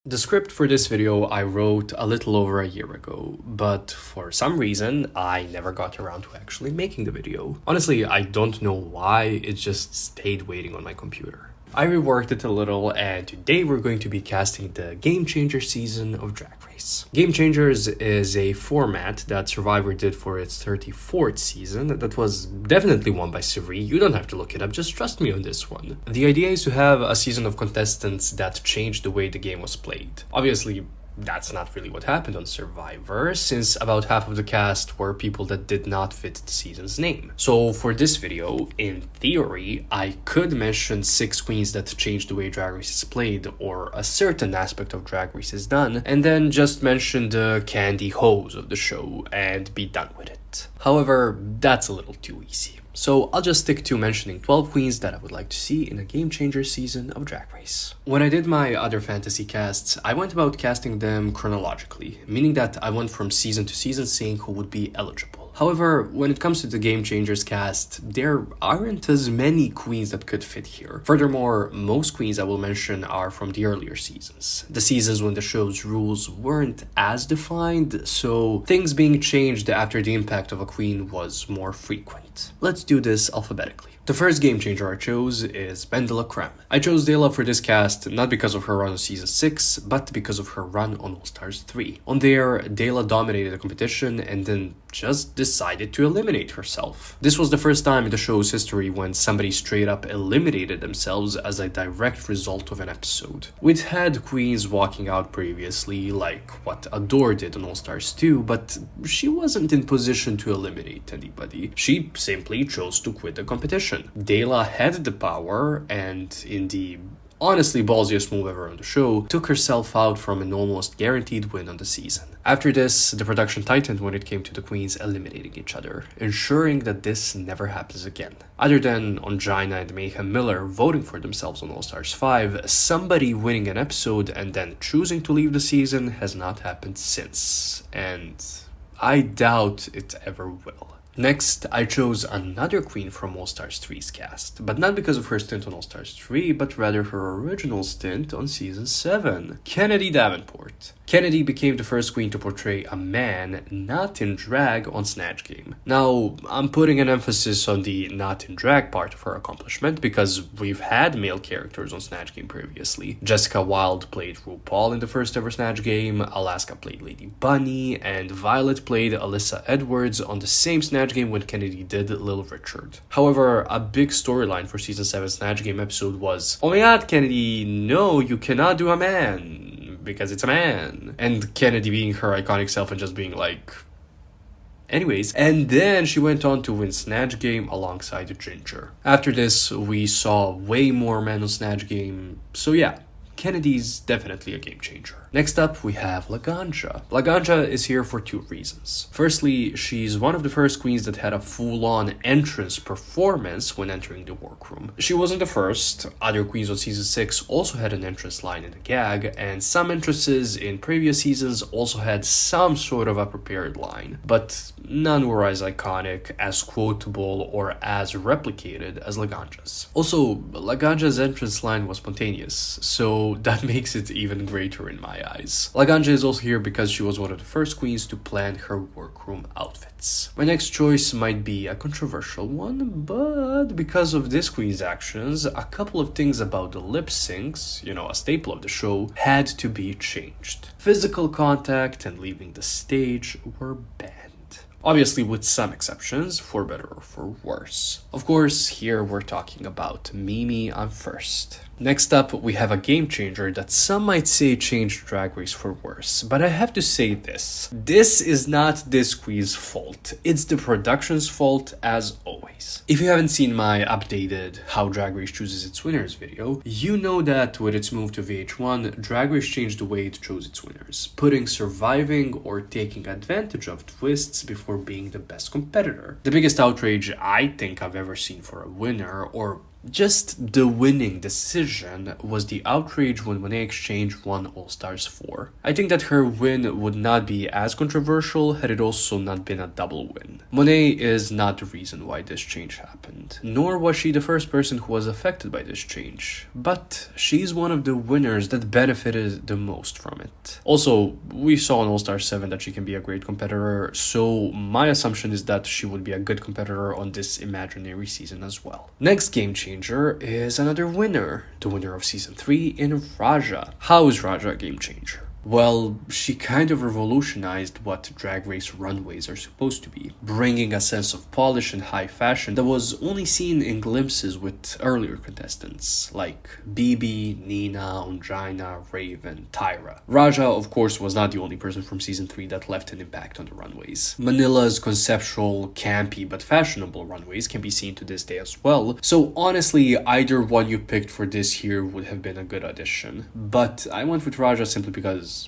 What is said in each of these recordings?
The script for this video I wrote a little over a year ago, but for some reason I never got around to actually making the video. Honestly, I don't know why, it just stayed waiting on my computer. I reworked it a little, and today we're going to be casting the Game Changer season of Drag Race. Game Changers is a format that Survivor did for its 34th season that was definitely won by Suri. You don't have to look it up, just trust me on this one. The idea is to have a season of contestants that changed the way the game was played. Obviously, that's not really what happened on Survivor, since about half of the cast were people that did not fit the season's name. So for this video, in theory, I could mention 6 queens that changed the way Drag Race is played, or a certain aspect of Drag Race is done, and then just mention the candy hose of the show and be done with it. However, that's a little too easy. So I'll just stick to mentioning 12 queens that I would like to see in a Game Changer season of Drag Race. When I did my other fantasy casts, I went about casting them chronologically, meaning that I went from season to season saying who would be eligible. However, when it comes to the Game Changers cast, there aren't as many queens that could fit here. Furthermore, most queens I will mention are from the earlier seasons. The seasons when the show's rules weren't as defined, so things being changed after the impact of a queen was more frequent. Let's do this alphabetically. The first game changer I chose is BenDeLaCreme. I chose Dela for this cast not because of her run on season 6, but because of her run on All Stars 3. On there, Dela dominated the competition and then just decided to eliminate herself. This was the first time in the show's history when somebody straight up eliminated themselves as a direct result of an episode. We'd had queens walking out previously, like what Adore did on All Stars 2, but she wasn't in position to eliminate anybody. She simply chose to quit the competition. Dela had the power, and in the honestly ballsiest move ever on the show, took herself out from an almost guaranteed win on the season. After this, the production tightened when it came to the queens eliminating each other, ensuring that this never happens again. Other than Ongina and Mayhem Miller voting for themselves on All Stars 5, somebody winning an episode and then choosing to leave the season has not happened since, and I doubt it ever will. Next, I chose another queen from All Stars 3's cast, but not because of her stint on All Stars 3, but rather her original stint on Season 7, Kennedy Davenport. Kennedy became the first queen to portray a man not in drag on Snatch Game. Now, I'm putting an emphasis on the not in drag part of her accomplishment because we've had male characters on Snatch Game previously. Jessica Wilde played RuPaul in the first ever Snatch Game, Alaska played Lady Bunny, and Violet played Alyssa Edwards on the same Snatch Game when Kennedy did Lil Richard. However, a big storyline for Season 7 Snatch Game episode was, "Oh my god, Kennedy, no, you cannot do a man, because it's a man." And Kennedy being her iconic self and just being like... Anyways, and then she went on to win Snatch Game alongside Ginger. After this, we saw way more men on Snatch Game, so yeah, Kennedy's definitely a game changer. Next up, we have Laganja. Laganja is here for 2 reasons. Firstly, she's one of the first queens that had a full-on entrance performance when entering the workroom. She wasn't the first. Other queens on Season 6 also had an entrance line and a gag, and some entrances in previous seasons also had some sort of a prepared line, but none were as iconic, as quotable, or as replicated as Laganja's. Also, Laganja's entrance line was spontaneous, so that makes it even greater in my eyes. Laganja is also here because she was one of the first queens to plan her workroom outfits. My next choice might be a controversial one, but because of this queen's actions, a couple of things about the lip syncs, a staple of the show, had to be changed. Physical contact and leaving the stage were banned. Obviously with some exceptions, for better or for worse. Of course, here we're talking about Mimi Imfurst. Next up, we have a game changer that some might say changed Drag Race for worse, but I have to say this. This is not this queen's fault. It's the production's fault, as always. If you haven't seen my updated How Drag Race Chooses Its Winners video, you know that with its move to VH1, Drag Race changed the way it chose its winners, putting surviving or taking advantage of twists before being the best competitor. The biggest outrage I think I've ever seen for a winner, or Just the winning decision was the outrage when Monet Exchange won All-Stars 4. I think that her win would not be as controversial had it also not been a double win. Monet is not the reason why this change happened, nor was she the first person who was affected by this change, but she's one of the winners that benefited the most from it. Also, we saw in All-Star 7 that she can be a great competitor, so my assumption is that she would be a good competitor on this imaginary season as well. Next game changer is another winner, the winner of season 3 in Raja. How is Raja a game changer? Well, she kind of revolutionized what drag race runways are supposed to be, bringing a sense of polish and high fashion that was only seen in glimpses with earlier contestants like BB, Nina, Ongina, Raven, Tyra. Raja, of course, was not the only person from season 3 that left an impact on the runways. Manila's conceptual, campy, but fashionable runways can be seen to this day as well, so honestly, either one you picked for this year would have been a good addition. But I went with Raja simply because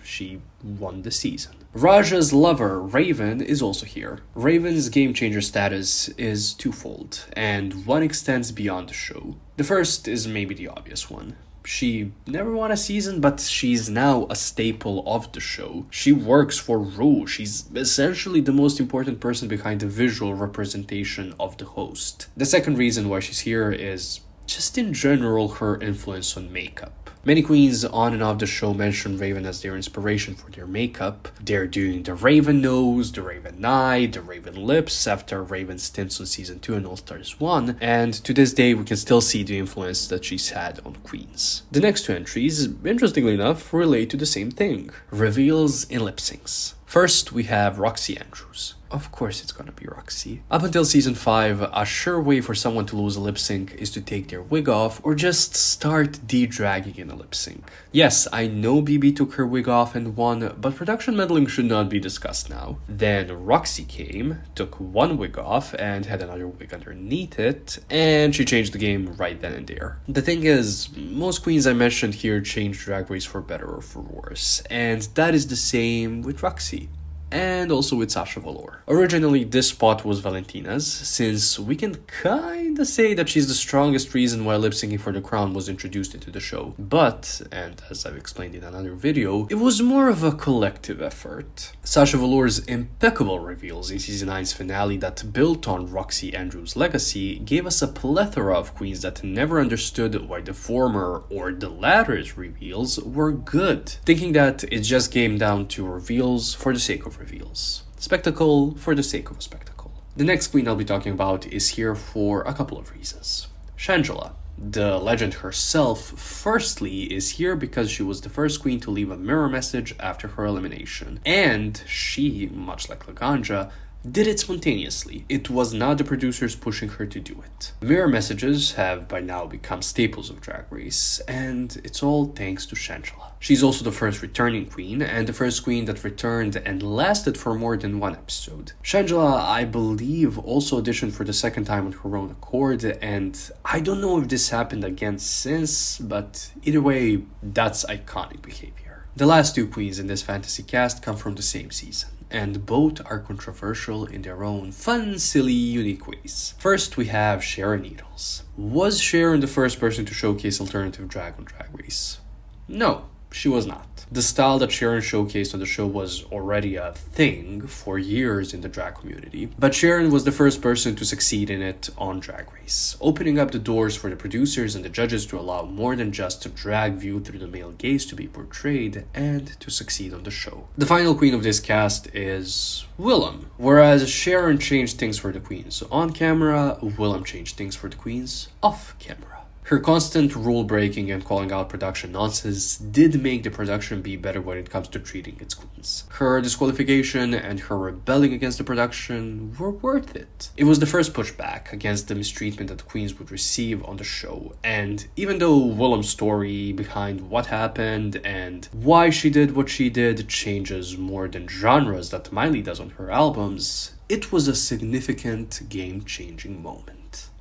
she won the season. Raja's lover, Raven, is also here. Raven's game changer status is twofold, and one extends beyond the show. The first is maybe the obvious one. She never won a season, but she's now a staple of the show. She works for Ru. She's essentially the most important person behind the visual representation of the host. The second reason why she's here is just in general her influence on makeup. Many queens on and off the show mention Raven as their inspiration for their makeup. They're doing the Raven nose, the Raven eye, the Raven lips after Raven's stints on season 2 and All Stars 1, and to this day we can still see the influence that she's had on queens. The next two entries, interestingly enough, relate to the same thing: reveals in lip syncs. First, we have Roxxxy Andrews. Of course it's gonna be Roxxxy. Up until season 5, a sure way for someone to lose a lip sync is to take their wig off or just start de-dragging in a lip sync. Yes, I know BB took her wig off and won, but production meddling should not be discussed now. Then Roxxxy came, took one wig off and had another wig underneath it, and she changed the game right then and there. The thing is, most queens I mentioned here changed Drag Race for better or for worse, and that is the same with Roxxxy. And also with Sasha Velour. Originally, this spot was Valentina's, since we can kinda say that she's the strongest reason why lip-syncing for the crown was introduced into the show. But, and as I've explained in another video, it was more of a collective effort. Sasha Velour's impeccable reveals in season 9's finale that built on Roxxxy Andrews' legacy gave us a plethora of queens that never understood why the former or the latter's reveals were good, thinking that it just came down to reveals for the sake of reveals. Spectacle for the sake of a spectacle. The next queen I'll be talking about is here for a couple of reasons. Shangela, the legend herself, firstly is here because she was the first queen to leave a mirror message after her elimination. And she, much like Laganja, did it spontaneously. It was not the producers pushing her to do it. Mirror messages have by now become staples of Drag Race, and it's all thanks to Shangela. She's also the first returning queen, and the first queen that returned and lasted for more than one episode. Shangela, I believe, also auditioned for the second time on her own accord, and I don't know if this happened again since, but either way, that's iconic behavior. The last two queens in this fantasy cast come from the same season, and both are controversial in their own fun, silly, unique ways. First, we have Sharon Needles. Was Sharon the first person to showcase alternative drag on Drag Race? No, she was not. The style that Sharon showcased on the show was already a thing for years in the drag community, but Sharon was the first person to succeed in it on Drag Race, opening up the doors for the producers and the judges to allow more than just a drag view through the male gaze to be portrayed and to succeed on the show. The final queen of this cast is Willam. Whereas Sharon changed things for the queens on camera, Willam changed things for the queens off camera. Her constant rule breaking and calling out production nonsense did make the production be better when it comes to treating its queens. Her disqualification and her rebelling against the production were worth it. It was the first pushback against the mistreatment that the queens would receive on the show, and even though Willam's story behind what happened and why she did what she did changes more than genres that Miley does on her albums, it was a significant game-changing moment.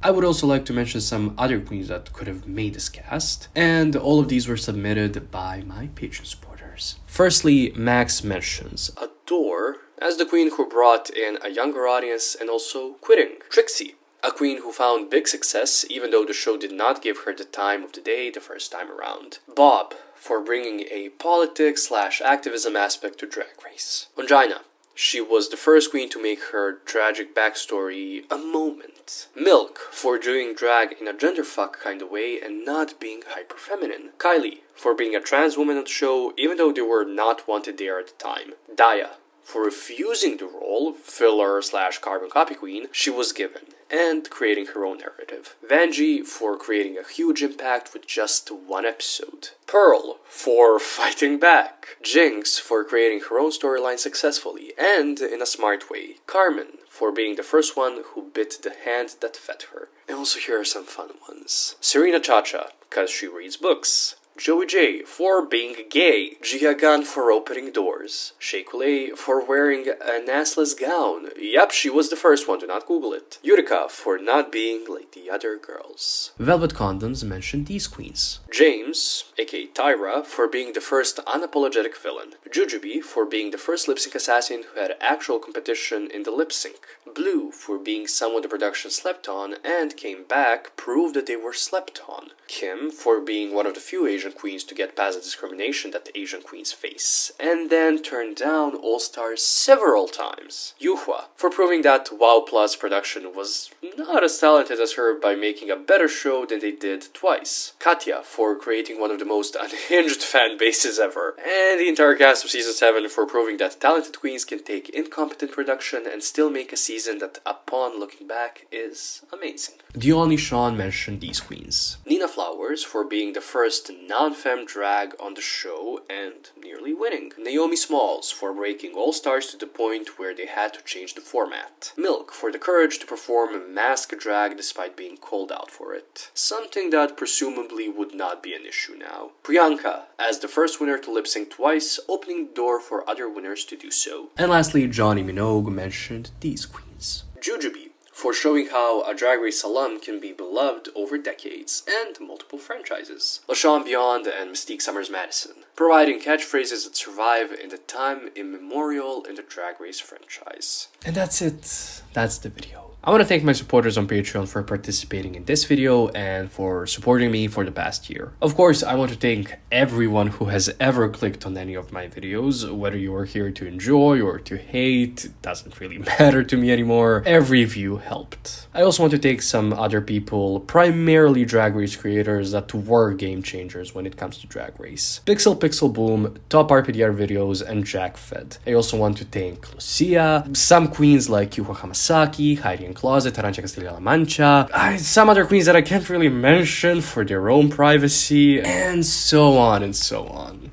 I would also like to mention some other queens that could have made this cast, and all of these were submitted by my Patreon supporters. Firstly, Max mentions Adore as the queen who brought in a younger audience and also quitting. Trixie a queen who found big success even though the show did not give her the time of the day the first time around. Bob, for bringing a politics/activism aspect to Drag Race. Laganja, she was the first queen to make her tragic backstory a moment. Milk, for doing drag in a genderfuck kind of way and not being hyper-feminine. Kylie, for being a trans woman on the show even though they were not wanted there at the time. Daya, for refusing the role, filler/carbon copy queen, she was given, and creating her own narrative. Vanjie, for creating a huge impact with just one episode. Pearl, for fighting back. Jinx, for creating her own storyline successfully, and in a smart way. Carmen, for being the first one who bit the hand that fed her. And also here are some fun ones. Serena Chacha, cause she reads books. Joey J, for being gay. Gia Gunn, for opening doors. Shea Coulee, for wearing an assless gown. Yep, she was the first one, do not Google it. Utica, for not being like the other girls. Velvet Condoms mentioned these queens. James, aka Tyra, for being the first unapologetic villain. Jujubee, for being the first lip-sync assassin who had actual competition in the lip-sync. Blue, for being someone the production slept on and came back, proved that they were slept on. Kim, for being one of the few Asian queens to get past the discrimination that the Asian queens face, and then turned down All-Stars several times. Yuhua, for proving that WoW Plus production was not as talented as her by making a better show than they did twice. Katya, for creating one of the most unhinged fan bases ever. And the entire cast of Season 7 for proving that talented queens can take incompetent production and still make a season that, upon looking back, is amazing. Dion Sean mentioned these queens. Nina Flowers, for being the first non-femme drag on the show and nearly winning. Naomi Smalls, for breaking All-Stars to the point where they had to change the format. Milk, for the courage to perform mask drag despite being called out for it. Something that presumably would not be an issue now. Priyanka, as the first winner to lip-sync twice, opening the door for other winners to do so. And lastly, Johnny Minogue mentioned these queens. Jujubee, for showing how a Drag Race alum can be beloved over decades and multiple franchises. LaShawn Beyond and Mystique Summers Madison, providing catchphrases that survive in the time immemorial in the Drag Race franchise. And that's it. That's the video. I want to thank my supporters on Patreon for participating in this video and for supporting me for the past year. Of course, I want to thank everyone who has ever clicked on any of my videos, whether you are here to enjoy or to hate, it doesn't really matter to me anymore. Every view helped. I also want to thank some other people, primarily Drag Race creators that were game changers when it comes to Drag Race. Pixel Boom, Top RPDR Videos, and Jack Fed. I also want to thank Lucia, some queens like Yuha Hamasaki, Heidi Closet, Arancha Castilla-La Mancha, some other queens that I can't really mention for their own privacy, and so on and so on.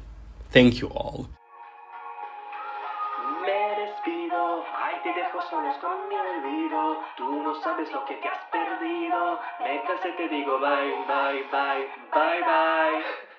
Thank you all. Me despido, ay te dejo solos con mi olvido. Tú no sabes lo que te has perdido. Me cansé, te digo bye, bye, bye, bye, bye.